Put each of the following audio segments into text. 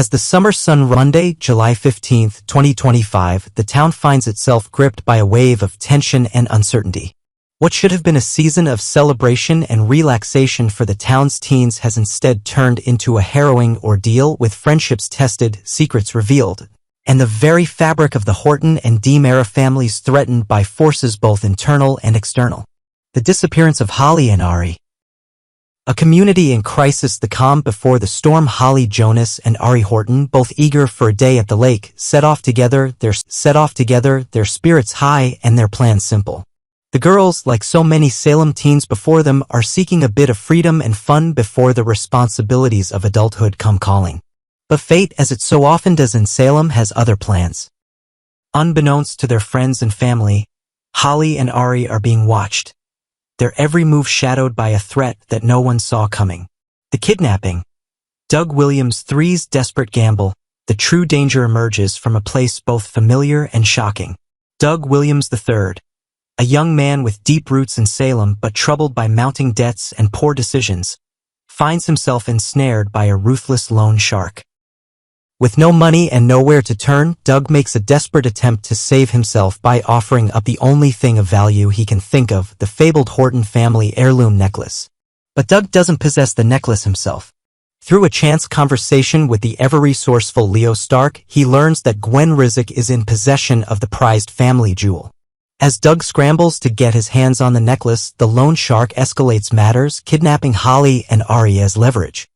As the summer sun Monday, July 15, 2025, the town finds itself gripped by a wave of tension and uncertainty. What should have been a season of celebration and relaxation for the town's teens has instead turned into a harrowing ordeal with friendships tested, secrets revealed, and the very fabric of the Horton and DiMera families threatened by forces both internal and external. The disappearance of Holly and Ari. A community in crisis, the calm before the storm. Holly Jonas and Ari Horton, both eager for a day at the lake, set off together, their spirits high and their plans simple. The girls, like so many Salem teens before them, are seeking a bit of freedom and fun before the responsibilities of adulthood come calling. But fate, as it so often does in Salem, has other plans. Unbeknownst to their friends and family, Holly and Ari are being watched, their every move shadowed by a threat that no one saw coming. The kidnapping. Doug Williams III's desperate gamble. The true danger emerges from a place both familiar and shocking. Doug Williams III, a young man with deep roots in Salem but troubled by mounting debts and poor decisions, finds himself ensnared by a ruthless loan shark. With no money and nowhere to turn, Doug makes a desperate attempt to save himself by offering up the only thing of value he can think of, the fabled Horton family heirloom necklace. But Doug doesn't possess the necklace himself. Through a chance conversation with the ever-resourceful Leo Stark, he learns that Gwen Rizzick is in possession of the prized family jewel. As Doug scrambles to get his hands on the necklace, the loan shark escalates matters, kidnapping Holly and Ari as leverage.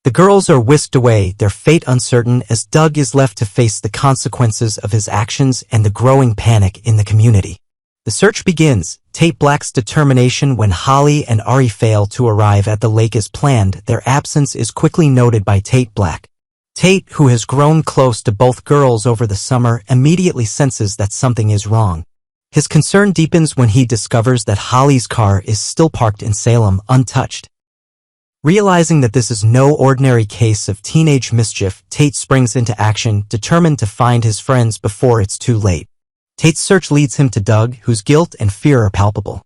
The girls are whisked away, their fate uncertain, as Doug is left to face the consequences of his actions and the growing panic in the community. The search begins. Tate Black's determination. When Holly and Ari fail to arrive at the lake as planned, their absence is quickly noted by Tate Black. Tate, who has grown close to both girls over the summer, immediately senses that something is wrong. His concern deepens when he discovers that Holly's car is still parked in Salem, untouched. Realizing that this is no ordinary case of teenage mischief, Tate springs into action, determined to find his friends before it's too late. Tate's search leads him to Doug, whose guilt and fear are palpable.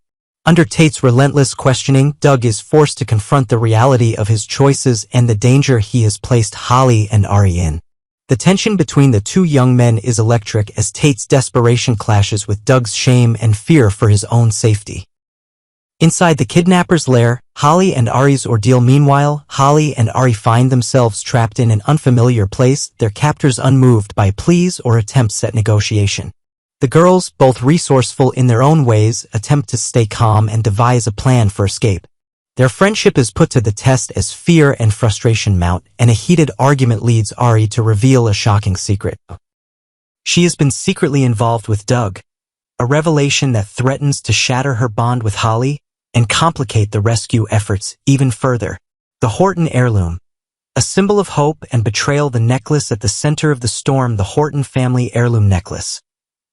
Under Tate's relentless questioning, Doug is forced to confront the reality of his choices and the danger he has placed Holly and Ari in. The tension between the two young men is electric as Tate's desperation clashes with Doug's shame and fear for his own safety. Inside the kidnapper's lair, Holly and Ari's ordeal. Meanwhile, Holly and Ari find themselves trapped in an unfamiliar place, their captors unmoved by pleas or attempts at negotiation. The girls, both resourceful in their own ways, attempt to stay calm and devise a plan for escape. Their friendship is put to the test as fear and frustration mount, and a heated argument leads Ari to reveal a shocking secret. She has been secretly involved with Doug, a revelation that threatens to shatter her bond with Holly and complicate the rescue efforts even further. The Horton heirloom. A symbol of hope and betrayal. The necklace at the center of the storm. The Horton family heirloom necklace.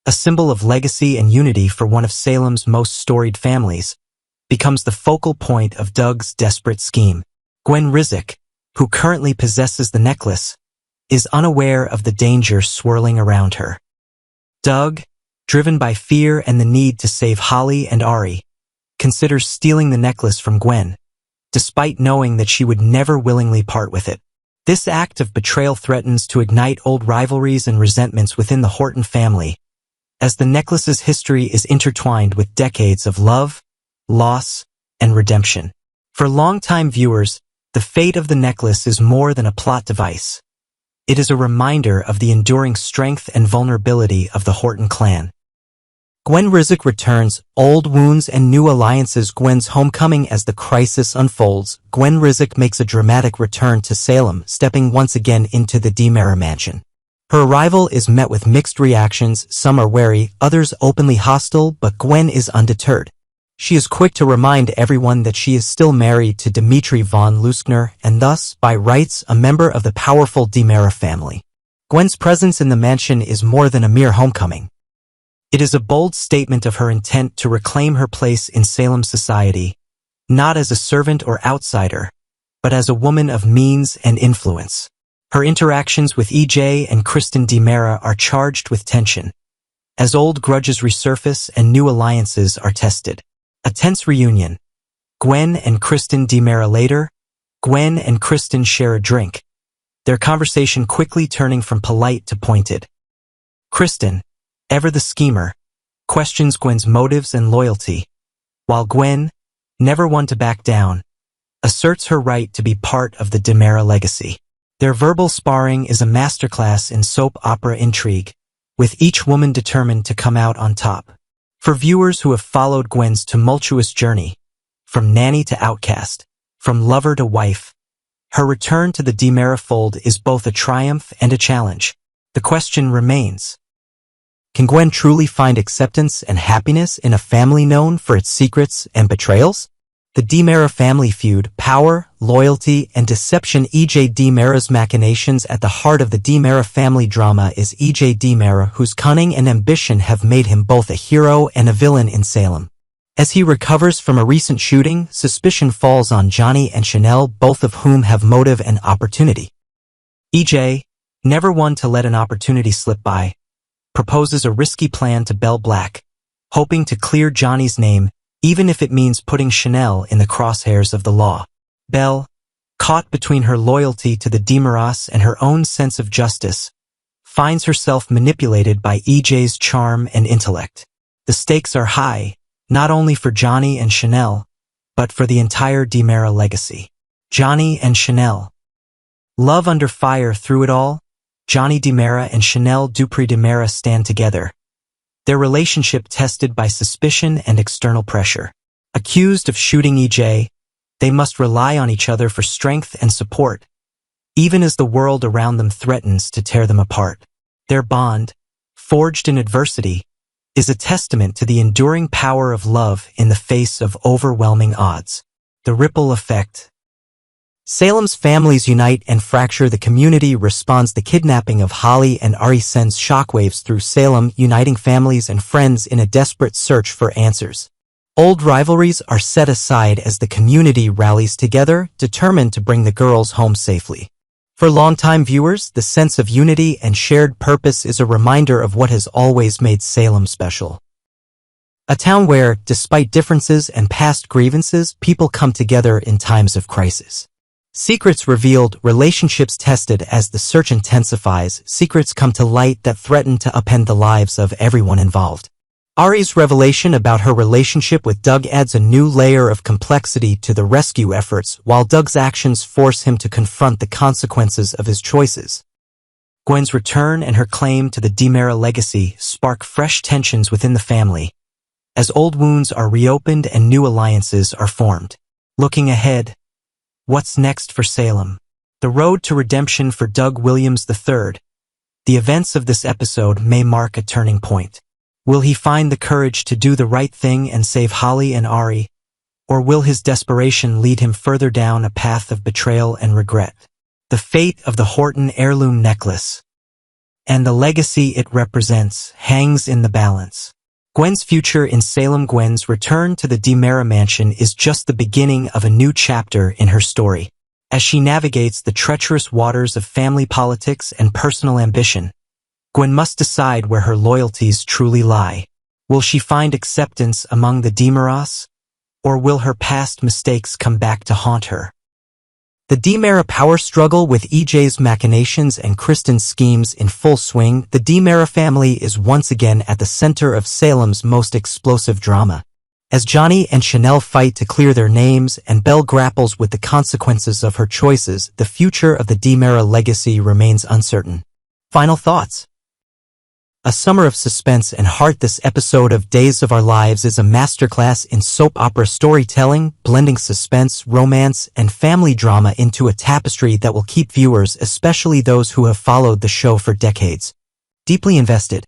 A symbol of legacy and unity for one of Salem's most storied families, becomes the focal point of Doug's desperate scheme. Gwen Rizzick, who currently possesses the necklace, is unaware of the danger swirling around her. Doug, driven by fear and the need to save Holly and Ari, considers stealing the necklace from Gwen, despite knowing that she would never willingly part with it. This act of betrayal threatens to ignite old rivalries and resentments within the Horton family, as the necklace's history is intertwined with decades of love, loss, and redemption. For longtime viewers, the fate of the necklace is more than a plot device. It is a reminder of the enduring strength and vulnerability of the Horton clan. Gwen Rizzick returns, old wounds and new alliances. Gwen's homecoming. As the crisis unfolds, Gwen Rizzick makes a dramatic return to Salem, stepping once again into the DiMera mansion. Her arrival is met with mixed reactions. Some are wary, others openly hostile, but Gwen is undeterred. She is quick to remind everyone that she is still married to Dimitri von Leuschner and thus, by rights, a member of the powerful DiMera family. Gwen's presence in the mansion is more than a mere homecoming. It is a bold statement of her intent to reclaim her place in Salem society, not as a servant or outsider, but as a woman of means and influence. Her interactions with EJ and Kristen DiMera are charged with tension, as old grudges resurface and new alliances are tested. A tense reunion. Gwen and Kristen DiMera. Later, Gwen and Kristen share a drink, their conversation quickly turning from polite to pointed. Kristen, ever the schemer, questions Gwen's motives and loyalty, while Gwen, never one to back down, asserts her right to be part of the DiMera legacy. Their verbal sparring is a masterclass in soap opera intrigue, with each woman determined to come out on top. For viewers who have followed Gwen's tumultuous journey, from nanny to outcast, from lover to wife, her return to the DiMera fold is both a triumph and a challenge. The question remains: can Gwen truly find acceptance and happiness in a family known for its secrets and betrayals? The DiMera family feud, power, loyalty, and deception. E.J. DiMera's machinations. At the heart of the DiMera family drama is E.J. DiMera, whose cunning and ambition have made him both a hero and a villain in Salem. As he recovers from a recent shooting, suspicion falls on Johnny and Chanel, both of whom have motive and opportunity. E.J., never one to let an opportunity slip by, proposes a risky plan to Belle Black, hoping to clear Johnny's name, even if it means putting Chanel in the crosshairs of the law. Belle, caught between her loyalty to the DiMeras and her own sense of justice, finds herself manipulated by EJ's charm and intellect. The stakes are high, not only for Johnny and Chanel, but for the entire DiMera legacy. Johnny and Chanel. Love under fire. Through it all, Johnny DiMera and Chanel Dupree DiMera stand together, their relationship tested by suspicion and external pressure. Accused of shooting EJ, they must rely on each other for strength and support, even as the world around them threatens to tear them apart. Their bond, forged in adversity, is a testament to the enduring power of love in the face of overwhelming odds. The ripple effect. Salem's families unite and fracture. The community responds. The kidnapping of Holly and Ari sends shockwaves through Salem, uniting families and friends in a desperate search for answers. Old rivalries are set aside as the community rallies together, determined to bring the girls home safely. For longtime viewers, the sense of unity and shared purpose is a reminder of what has always made Salem special. A town where, despite differences and past grievances, people come together in times of crisis. Secrets revealed, relationships tested. As the search intensifies, secrets come to light that threaten to upend the lives of everyone involved. Ari's revelation about her relationship with Doug adds a new layer of complexity to the rescue efforts, while Doug's actions force him to confront the consequences of his choices. Gwen's return and her claim to the DiMera legacy spark fresh tensions within the family, as old wounds are reopened and new alliances are formed. Looking ahead, what's next for Salem? The road to redemption for Doug Williams III. The events of this episode may mark a turning point. Will he find the courage to do the right thing and save Holly and Ari, or will his desperation lead him further down a path of betrayal and regret? The fate of the Horton heirloom necklace and the legacy it represents hangs in the balance. Gwen's future in Salem. Gwen's return to the DiMera mansion is just the beginning of a new chapter in her story. As she navigates the treacherous waters of family politics and personal ambition, Gwen must decide where her loyalties truly lie. Will she find acceptance among the DiMeras, or will her past mistakes come back to haunt her? The DiMera power struggle, with EJ's machinations and Kristen's schemes in full swing. The DiMera family is once again at the center of Salem's most explosive drama. As Johnny and Chanel fight to clear their names and Belle grapples with the consequences of her choices, the future of the DiMera legacy remains uncertain. Final thoughts. A summer of suspense and heart. This episode of Days of Our Lives is a masterclass in soap opera storytelling, blending suspense, romance, and family drama into a tapestry that will keep viewers, especially those who have followed the show for decades, deeply invested.